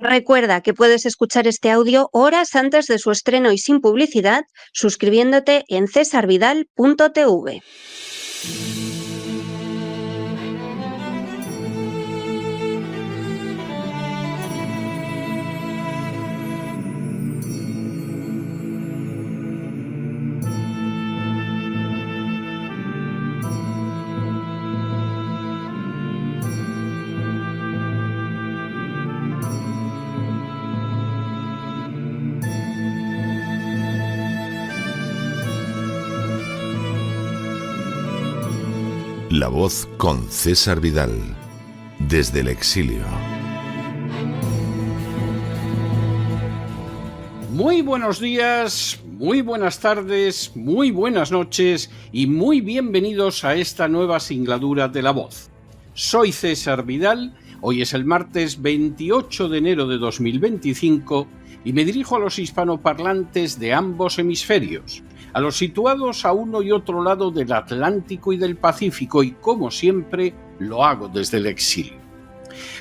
Recuerda que puedes escuchar este audio horas antes de su estreno y sin publicidad suscribiéndote en cesarvidal.tv. La Voz con César Vidal, desde el exilio. Muy buenos días, muy buenas tardes, muy buenas noches y muy bienvenidos a esta nueva singladura de La Voz. Soy César Vidal, hoy es el martes 28 de enero de 2025 y me dirijo a los hispanoparlantes de ambos hemisferios, a los situados a uno y otro lado del Atlántico y del Pacífico, y como siempre lo hago desde el exilio.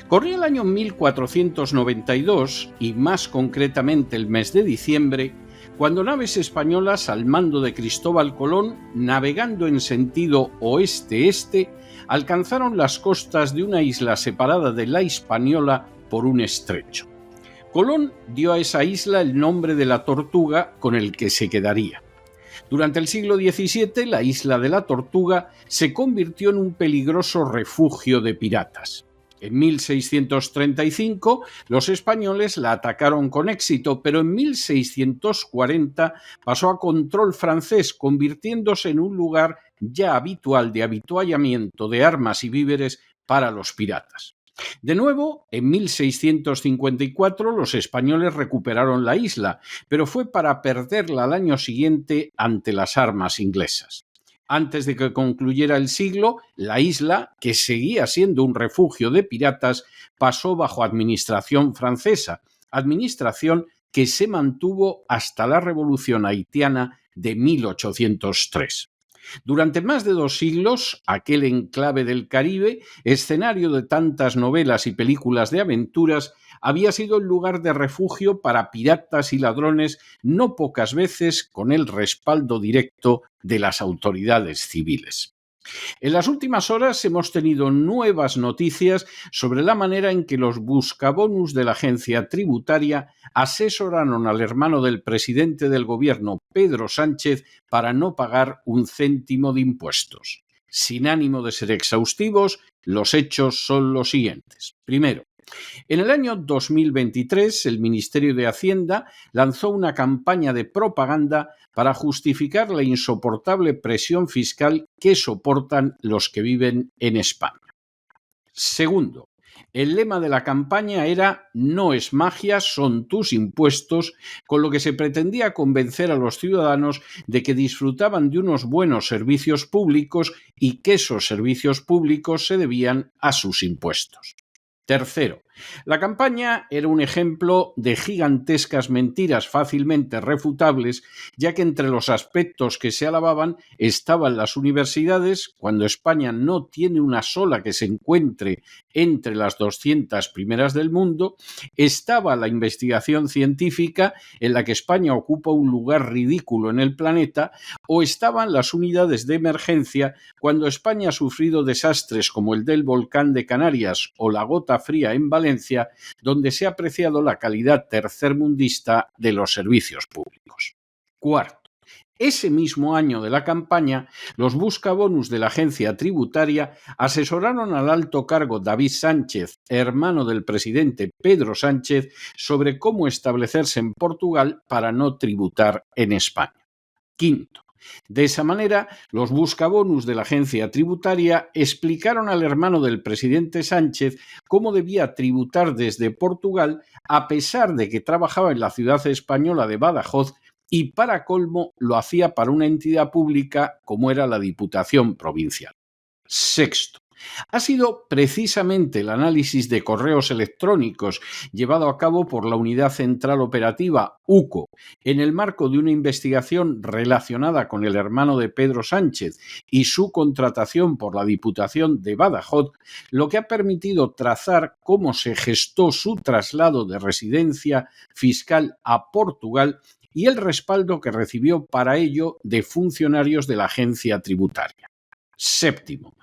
Corría el año 1492 y más concretamente el mes de diciembre, cuando naves españolas al mando de Cristóbal Colón, navegando en sentido oeste-este, alcanzaron las costas de una isla separada de la Hispaniola por un estrecho. Colón dio a esa isla el nombre de la Tortuga, con el que se quedaría. Durante el siglo XVII, la isla de la Tortuga se convirtió en un peligroso refugio de piratas. En 1635, los españoles la atacaron con éxito, pero en 1640 pasó a control francés, convirtiéndose en un lugar ya habitual de avituallamiento de armas y víveres para los piratas. De nuevo, en 1654 los españoles recuperaron la isla, pero fue para perderla al año siguiente ante las armas inglesas. Antes de que concluyera el siglo, la isla, que seguía siendo un refugio de piratas, pasó bajo administración francesa, administración que se mantuvo hasta la Revolución haitiana de 1803. Durante más de 2 siglos, aquel enclave del Caribe, escenario de tantas novelas y películas de aventuras, había sido el lugar de refugio para piratas y ladrones, no pocas veces con el respaldo directo de las autoridades civiles. En las últimas horas hemos tenido nuevas noticias sobre la manera en que los buscabonus de la agencia tributaria asesoraron al hermano del presidente del gobierno, Pedro Sánchez, para no pagar un céntimo de impuestos. Sin ánimo de ser exhaustivos, los hechos son los siguientes. Primero, en el año 2023, el Ministerio de Hacienda lanzó una campaña de propaganda para justificar la insoportable presión fiscal que soportan los que viven en España. Segundo, el lema de la campaña era «No es magia, son tus impuestos», con lo que se pretendía convencer a los ciudadanos de que disfrutaban de unos buenos servicios públicos y que esos servicios públicos se debían a sus impuestos. Tercero, la campaña era un ejemplo de gigantescas mentiras fácilmente refutables, ya que entre los aspectos que se alababan estaban las universidades, cuando España no tiene una sola que se encuentre entre las 200 primeras del mundo, estaba la investigación científica, en la que España ocupa un lugar ridículo en el planeta, o estaban las unidades de emergencia, cuando España ha sufrido desastres como el del volcán de Canarias o la gota fría en Valencia, donde se ha apreciado la calidad tercermundista de los servicios públicos. Cuarto, ese mismo año de la campaña, los buscabonus de la agencia tributaria asesoraron al alto cargo David Sánchez, hermano del presidente Pedro Sánchez, sobre cómo establecerse en Portugal para no tributar en España. Quinto, de esa manera, los buscabonus de la agencia tributaria explicaron al hermano del presidente Sánchez cómo debía tributar desde Portugal, a pesar de que trabajaba en la ciudad española de Badajoz y, para colmo, lo hacía para una entidad pública como era la Diputación Provincial. Sexto, Ha sido precisamente el análisis de correos electrónicos llevado a cabo por la Unidad Central Operativa, UCO, en el marco de una investigación relacionada con el hermano de Pedro Sánchez y su contratación por la Diputación de Badajoz, lo que ha permitido trazar cómo se gestó su traslado de residencia fiscal a Portugal y el respaldo que recibió para ello de funcionarios de la agencia tributaria. Séptimo,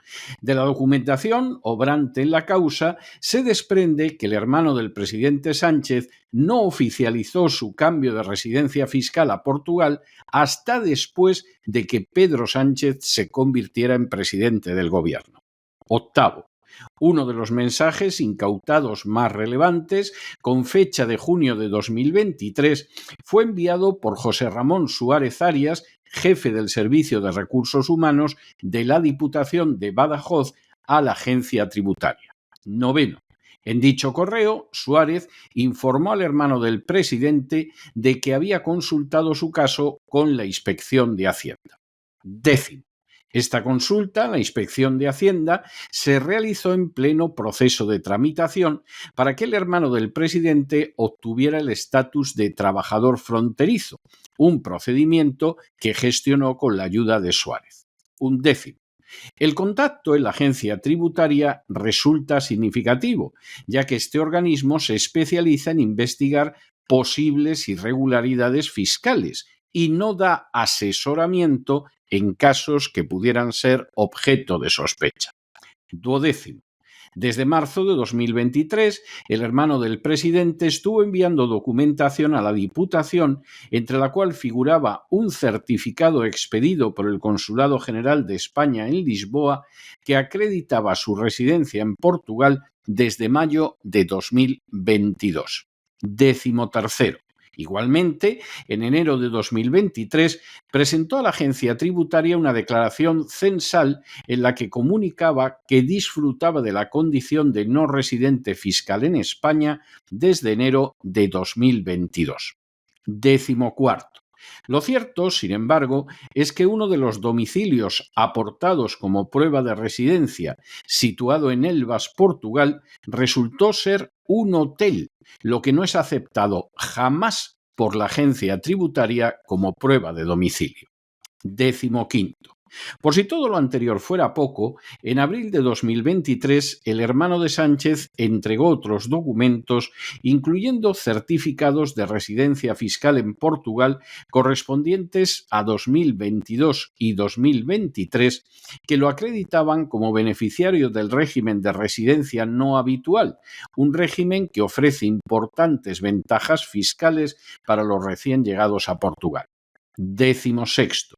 de la documentación obrante en la causa se desprende que el hermano del presidente Sánchez no oficializó su cambio de residencia fiscal a Portugal hasta después de que Pedro Sánchez se convirtiera en presidente del gobierno. Octavo, uno de los mensajes incautados más relevantes, con fecha de junio de 2023, fue enviado por José Ramón Suárez Arias, jefe del Servicio de Recursos Humanos de la Diputación de Badajoz, a la agencia tributaria. Noveno. En dicho correo, Suárez informó al hermano del presidente de que había consultado su caso con la Inspección de Hacienda. Décimo. Esta consulta, la Inspección de Hacienda, se realizó en pleno proceso de tramitación para que el hermano del presidente obtuviera el estatus de trabajador fronterizo, un procedimiento que gestionó con la ayuda de Suárez. 11. El contacto en la agencia tributaria resulta significativo, ya que este organismo se especializa en investigar posibles irregularidades fiscales y no da asesoramiento en casos que pudieran ser objeto de sospecha. 12. Desde marzo de 2023, el hermano del presidente estuvo enviando documentación a la Diputación, entre la cual figuraba un certificado expedido por el Consulado General de España en Lisboa que acreditaba su residencia en Portugal desde mayo de 2022. 13. Igualmente, en enero de 2023, presentó a la agencia tributaria una declaración censal en la que comunicaba que disfrutaba de la condición de no residente fiscal en España desde enero de 2022. 14. Lo cierto, sin embargo, es que uno de los domicilios aportados como prueba de residencia, situado en Elvas, Portugal, resultó ser un hotel, lo que no es aceptado jamás por la agencia tributaria como prueba de domicilio. 15. Por si todo lo anterior fuera poco, en abril de 2023 el hermano de Sánchez entregó otros documentos, incluyendo certificados de residencia fiscal en Portugal correspondientes a 2022 y 2023, que lo acreditaban como beneficiario del régimen de residencia no habitual, un régimen que ofrece importantes ventajas fiscales para los recién llegados a Portugal. 16.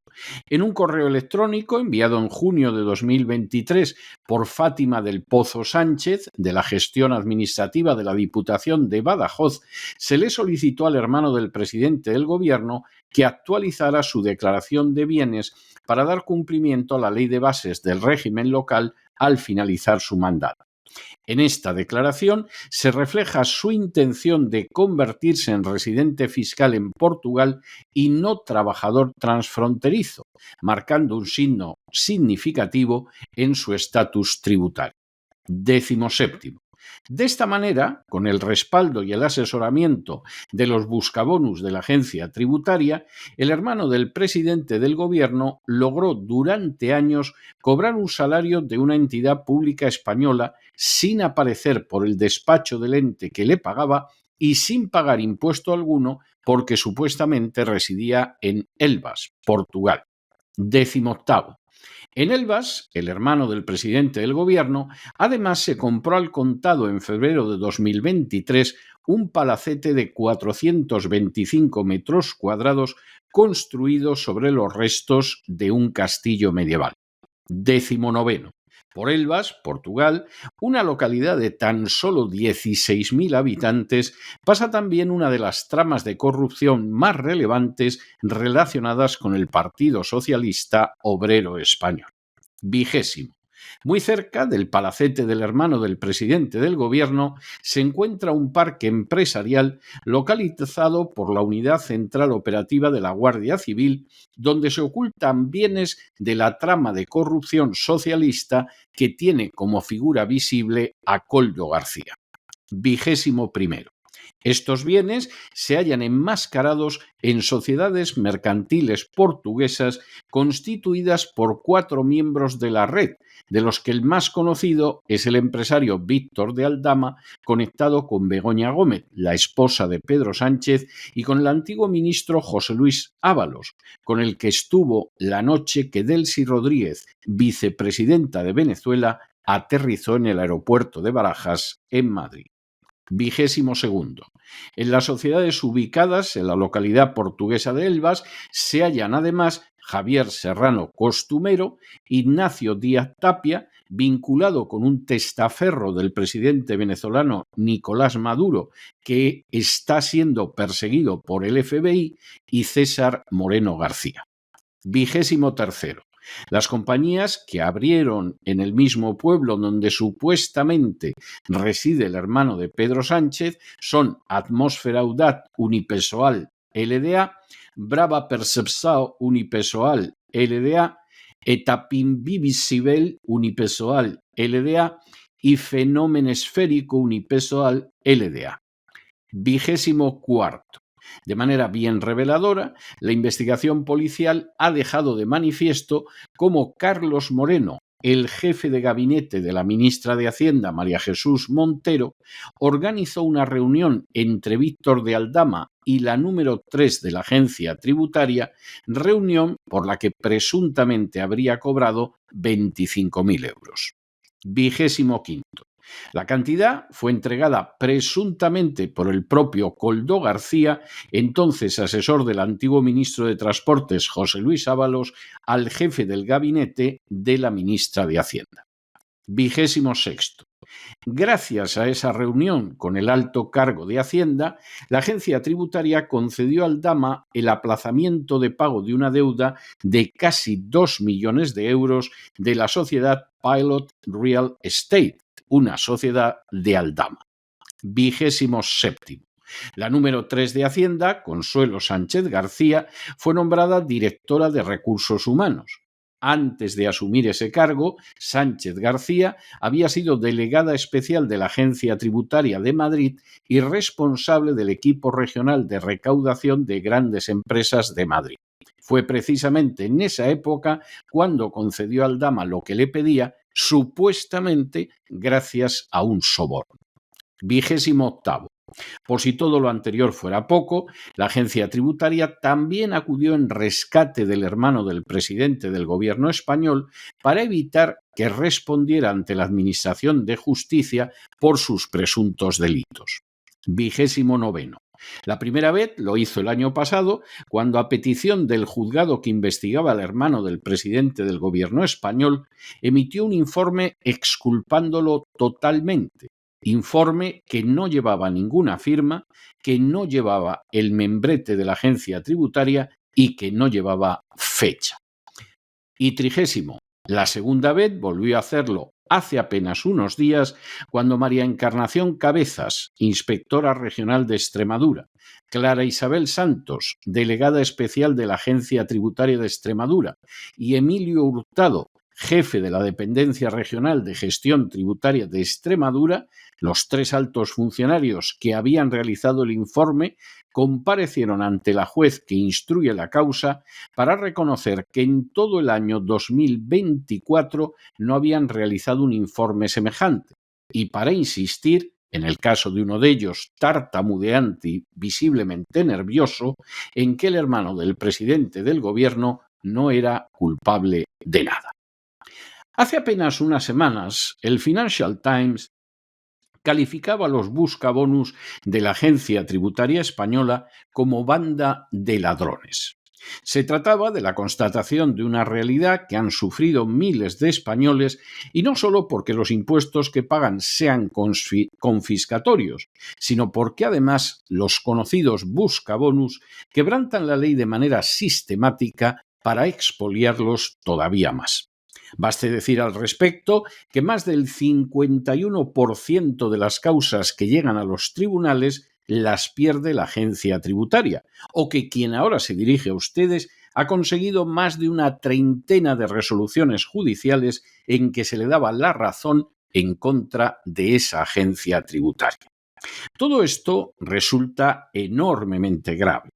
En un correo electrónico enviado en junio de 2023 por Fátima del Pozo Sánchez, de la Gestión Administrativa de la Diputación de Badajoz, se le solicitó al hermano del presidente del Gobierno que actualizara su declaración de bienes para dar cumplimiento a la Ley de Bases del régimen local al finalizar su mandato. En esta declaración se refleja su intención de convertirse en residente fiscal en Portugal y no trabajador transfronterizo, marcando un signo significativo en su estatus tributario. 17. De esta manera, con el respaldo y el asesoramiento de los buscabonus de la agencia tributaria, el hermano del presidente del Gobierno logró durante años cobrar un salario de una entidad pública española sin aparecer por el despacho del ente que le pagaba y sin pagar impuesto alguno porque supuestamente residía en Elvas, Portugal. 18. En Elvas, el hermano del presidente del Gobierno, además se compró al contado en febrero de 2023 un palacete de 425 metros cuadrados construido sobre los restos de un castillo medieval. 19. Por Elvas, Portugal, una localidad de tan solo 16.000 habitantes, pasa también una de las tramas de corrupción más relevantes relacionadas con el Partido Socialista Obrero Español. 20. Muy cerca del palacete del hermano del presidente del gobierno se encuentra un parque empresarial localizado por la Unidad Central Operativa de la Guardia Civil, donde se ocultan bienes de la trama de corrupción socialista que tiene como figura visible a Koldo García. 21. Estos bienes se hallan enmascarados en sociedades mercantiles portuguesas constituidas por 4 miembros de la red, de los que el más conocido es el empresario Víctor de Aldama, conectado con Begoña Gómez, la esposa de Pedro Sánchez, y con el antiguo ministro José Luis Ábalos, con el que estuvo la noche que Delcy Rodríguez, vicepresidenta de Venezuela, aterrizó en el aeropuerto de Barajas, en Madrid. 22. En las sociedades ubicadas en la localidad portuguesa de Elvas se hallan además Javier Serrano Costumero, Ignacio Díaz Tapia, vinculado con un testaferro del presidente venezolano Nicolás Maduro, que está siendo perseguido por el FBI, y César Moreno García. 23. Las compañías que abrieron en el mismo pueblo donde supuestamente reside el hermano de Pedro Sánchez son Atmósfera Audat Unipessoal LDA, Brava Percepção Unipessoal LDA, Etapinvivisibel Unipessoal LDA y Fenómeno Esférico Unipessoal LDA. 24. De manera bien reveladora, la investigación policial ha dejado de manifiesto cómo Carlos Moreno, el jefe de gabinete de la ministra de Hacienda, María Jesús Montero, organizó una reunión entre Víctor de Aldama y la número 3 de la agencia tributaria, reunión por la que presuntamente habría cobrado 25.000 euros. 25. La cantidad fue entregada presuntamente por el propio Koldo García, entonces asesor del antiguo ministro de Transportes José Luis Ábalos, al jefe del gabinete de la ministra de Hacienda. 26. Gracias a esa reunión con el alto cargo de Hacienda, la agencia tributaria concedió a Aldama el aplazamiento de pago de una deuda de casi 2 millones de euros de la sociedad Pilot Real Estate, una sociedad de Aldama. 27. La número 3 de Hacienda, Consuelo Sánchez García, fue nombrada directora de Recursos Humanos. Antes de asumir ese cargo, Sánchez García había sido delegada especial de la Agencia Tributaria de Madrid y responsable del equipo regional de recaudación de grandes empresas de Madrid. Fue precisamente en esa época cuando concedió a Aldama lo que le pedía, supuestamente gracias a un soborno. 28. Por si todo lo anterior fuera poco, la agencia tributaria también acudió en rescate del hermano del presidente del gobierno español para evitar que respondiera ante la Administración de Justicia por sus presuntos delitos. 29. La primera vez lo hizo el año pasado, cuando a petición del juzgado que investigaba al hermano del presidente del gobierno español, emitió un informe exculpándolo totalmente. Informe que no llevaba ninguna firma, que no llevaba el membrete de la agencia tributaria y que no llevaba fecha. Y 30. La segunda vez volvió a hacerlo hace apenas unos días, cuando María Encarnación Cabezas, inspectora regional de Extremadura, Clara Isabel Santos, delegada especial de la Agencia Tributaria de Extremadura, y Emilio Hurtado, jefe de la Dependencia Regional de Gestión Tributaria de Extremadura, los 3 altos funcionarios que habían realizado el informe comparecieron ante la juez que instruye la causa para reconocer que en todo el año 2024 no habían realizado un informe semejante y para insistir, en el caso de uno de ellos tartamudeante y visiblemente nervioso, en que el hermano del presidente del gobierno no era culpable de nada. Hace apenas unas semanas, el Financial Times calificaba a los buscabonus de la agencia tributaria española como banda de ladrones. Se trataba de la constatación de una realidad que han sufrido miles de españoles, y no solo porque los impuestos que pagan sean confiscatorios, sino porque además los conocidos buscabonus quebrantan la ley de manera sistemática para expoliarlos todavía más. Baste decir al respecto que más del 51% de las causas que llegan a los tribunales las pierde la agencia tributaria, o que quien ahora se dirige a ustedes ha conseguido más de una treintena de resoluciones judiciales en que se le daba la razón en contra de esa agencia tributaria. Todo esto resulta enormemente grave.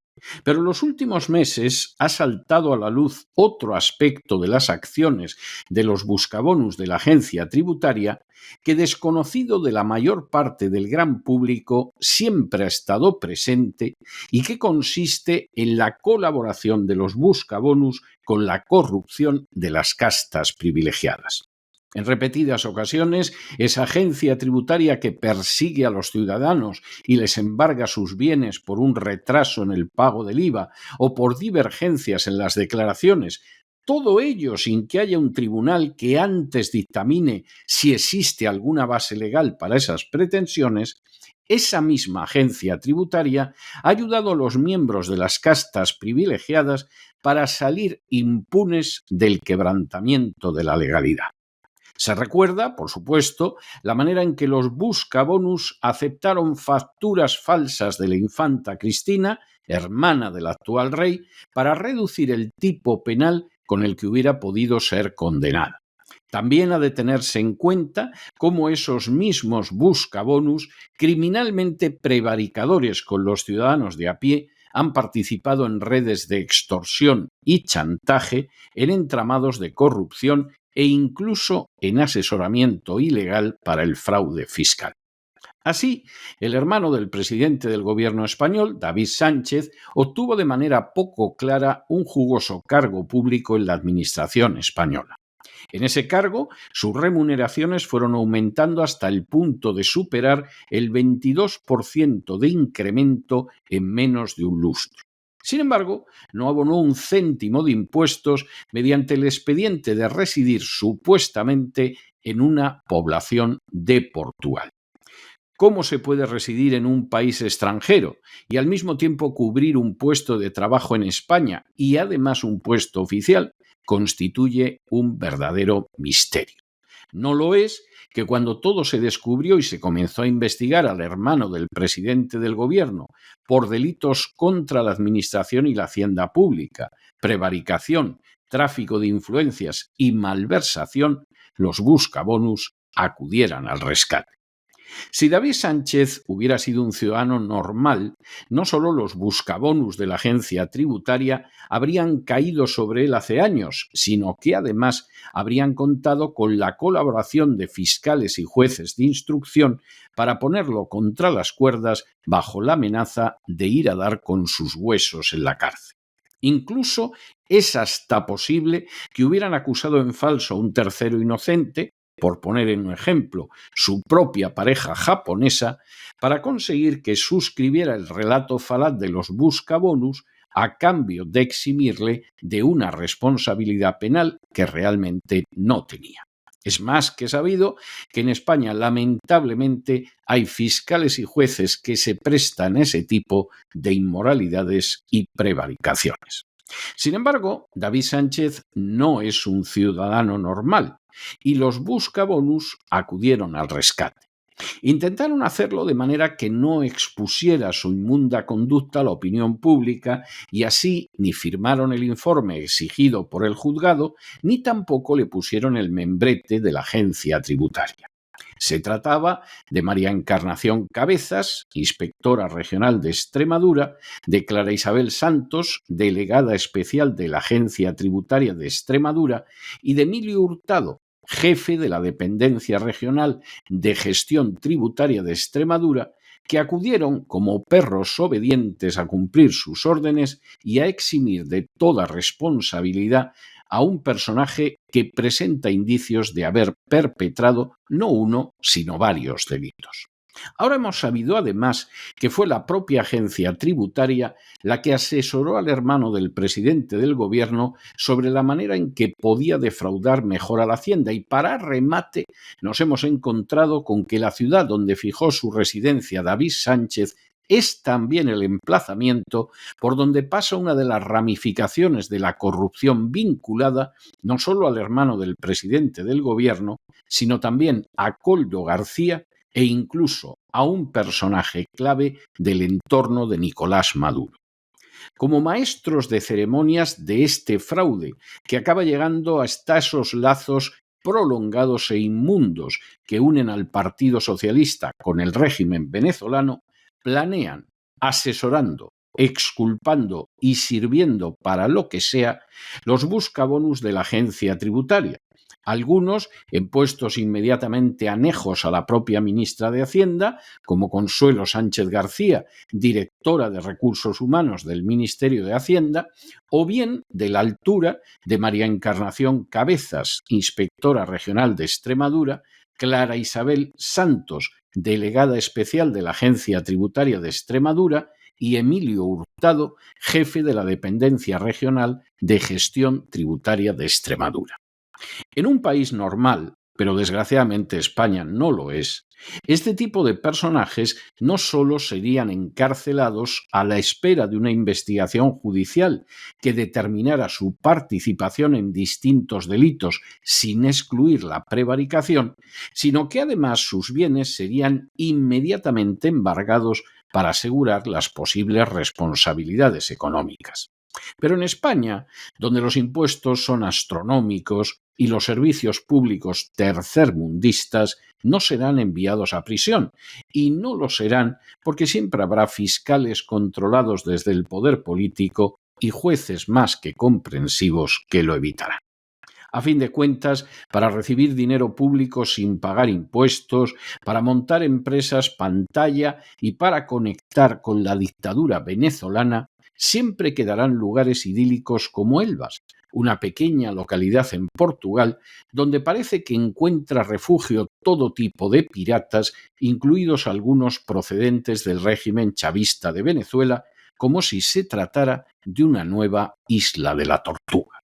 Pero en los últimos meses ha saltado a la luz otro aspecto de las acciones de los buscabonus de la agencia tributaria que, desconocido de la mayor parte del gran público, siempre ha estado presente y que consiste en la colaboración de los buscabonus con la corrupción de las castas privilegiadas. En repetidas ocasiones, esa agencia tributaria que persigue a los ciudadanos y les embarga sus bienes por un retraso en el pago del IVA o por divergencias en las declaraciones, todo ello sin que haya un tribunal que antes dictamine si existe alguna base legal para esas pretensiones, esa misma agencia tributaria ha ayudado a los miembros de las castas privilegiadas para salir impunes del quebrantamiento de la legalidad. Se recuerda, por supuesto, la manera en que los buscabonus aceptaron facturas falsas de la infanta Cristina, hermana del actual rey, para reducir el tipo penal con el que hubiera podido ser condenada. También ha de tenerse en cuenta cómo esos mismos buscabonus, criminalmente prevaricadores con los ciudadanos de a pie, han participado en redes de extorsión y chantaje, en entramados de corrupción e incluso en asesoramiento ilegal para el fraude fiscal. Así, el hermano del presidente del gobierno español, David Sánchez, obtuvo de manera poco clara un jugoso cargo público en la administración española. En ese cargo, sus remuneraciones fueron aumentando hasta el punto de superar el 22% de incremento en menos de un lustro. Sin embargo, no abonó un céntimo de impuestos mediante el expediente de residir supuestamente en una población de Portugal. ¿Cómo se puede residir en un país extranjero y al mismo tiempo cubrir un puesto de trabajo en España y además un puesto oficial? Constituye un verdadero misterio. No lo es que cuando todo se descubrió y se comenzó a investigar al hermano del presidente del gobierno por delitos contra la administración y la hacienda pública, prevaricación, tráfico de influencias y malversación, los buscabonus acudieran al rescate. Si David Sánchez hubiera sido un ciudadano normal, no solo los buscabonus de la agencia tributaria habrían caído sobre él hace años, sino que además habrían contado con la colaboración de fiscales y jueces de instrucción para ponerlo contra las cuerdas bajo la amenaza de ir a dar con sus huesos en la cárcel. Incluso es hasta posible que hubieran acusado en falso a un tercero inocente, por poner en un ejemplo, su propia pareja japonesa, para conseguir que suscribiera el relato falaz de los buscabonus a cambio de eximirle de una responsabilidad penal que realmente no tenía. Es más que sabido que en España, lamentablemente, hay fiscales y jueces que se prestan a ese tipo de inmoralidades y prevaricaciones. Sin embargo, David Sánchez no es un ciudadano normal y los buscabonus acudieron al rescate. Intentaron hacerlo de manera que no expusiera su inmunda conducta a la opinión pública y así ni firmaron el informe exigido por el juzgado ni tampoco le pusieron el membrete de la agencia tributaria. Se trataba de María Encarnación Cabezas, inspectora regional de Extremadura, de Clara Isabel Santos, delegada especial de la Agencia Tributaria de Extremadura, y de Emilio Hurtado, jefe de la Dependencia Regional de Gestión Tributaria de Extremadura, que acudieron como perros obedientes a cumplir sus órdenes y a eximir de toda responsabilidad a un personaje que presenta indicios de haber perpetrado no uno, sino varios delitos. Ahora hemos sabido además que fue la propia agencia tributaria la que asesoró al hermano del presidente del gobierno sobre la manera en que podía defraudar mejor a la hacienda y para remate nos hemos encontrado con que la ciudad donde fijó su residencia David Sánchez es también el emplazamiento por donde pasa una de las ramificaciones de la corrupción vinculada no solo al hermano del presidente del gobierno, sino también a Koldo García e incluso a un personaje clave del entorno de Nicolás Maduro. Como maestros de ceremonias de este fraude, que acaba llegando hasta esos lazos prolongados e inmundos que unen al Partido Socialista con el régimen venezolano, planean, asesorando, exculpando y sirviendo para lo que sea los buscabonus de la agencia tributaria, algunos en puestos inmediatamente anejos a la propia ministra de Hacienda, como Consuelo Sánchez García, directora de Recursos Humanos del Ministerio de Hacienda, o bien de la altura de María Encarnación Cabezas, inspectora regional de Extremadura, Clara Isabel Santos, delegada especial de la Agencia Tributaria de Extremadura, y Emilio Hurtado, jefe de la Dependencia Regional de Gestión Tributaria de Extremadura. En un país normal, pero desgraciadamente España no lo es, este tipo de personajes no solo serían encarcelados a la espera de una investigación judicial que determinara su participación en distintos delitos sin excluir la prevaricación, sino que además sus bienes serían inmediatamente embargados para asegurar las posibles responsabilidades económicas. Pero en España, donde los impuestos son astronómicos y los servicios públicos tercermundistas, no serán enviados a prisión, y no lo serán porque siempre habrá fiscales controlados desde el poder político y jueces más que comprensivos que lo evitarán. A fin de cuentas, para recibir dinero público sin pagar impuestos, para montar empresas pantalla y para conectar con la dictadura venezolana, siempre quedarán lugares idílicos como Elvas, una pequeña localidad en Portugal donde parece que encuentra refugio todo tipo de piratas, incluidos algunos procedentes del régimen chavista de Venezuela, como si se tratara de una nueva isla de la Tortuga.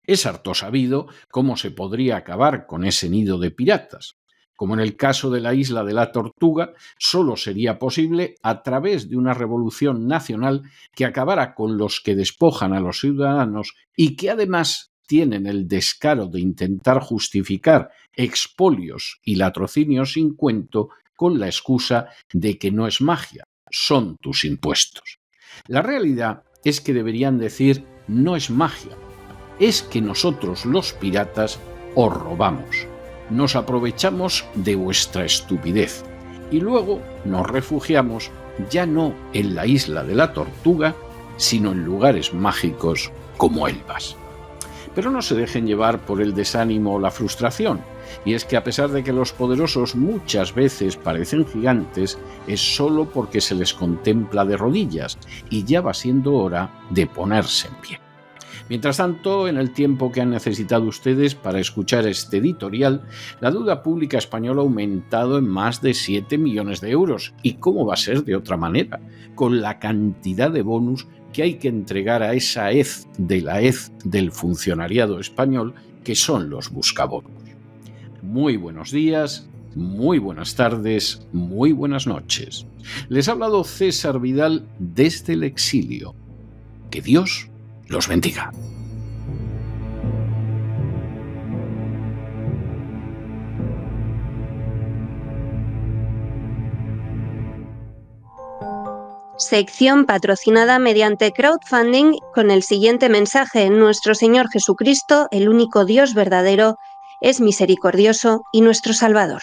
Es harto sabido cómo se podría acabar con ese nido de piratas. Como en el caso de la isla de la Tortuga, solo sería posible a través de una revolución nacional que acabara con los que despojan a los ciudadanos y que además tienen el descaro de intentar justificar expolios y latrocinios sin cuento con la excusa de que no es magia, son tus impuestos. La realidad es que deberían decir no es magia, es que nosotros los piratas os robamos. Nos aprovechamos de vuestra estupidez y luego nos refugiamos ya no en la isla de la Tortuga, sino en lugares mágicos como Elvas. Pero no se dejen llevar por el desánimo o la frustración, y es que a pesar de que los poderosos muchas veces parecen gigantes, es solo porque se les contempla de rodillas y ya va siendo hora de ponerse en pie. Mientras tanto, en el tiempo que han necesitado ustedes para escuchar este editorial, la deuda pública española ha aumentado en más de 7 millones de euros. ¿Y cómo va a ser de otra manera? Con la cantidad de bonus que hay que entregar a esa hez de la hez del funcionariado español, que son los buscabonus. Muy buenos días, muy buenas tardes, muy buenas noches. Les ha hablado César Vidal desde el exilio. Que Dios los bendiga. Sección patrocinada mediante crowdfunding con el siguiente mensaje: Nuestro Señor Jesucristo, el único Dios verdadero, es misericordioso y nuestro Salvador.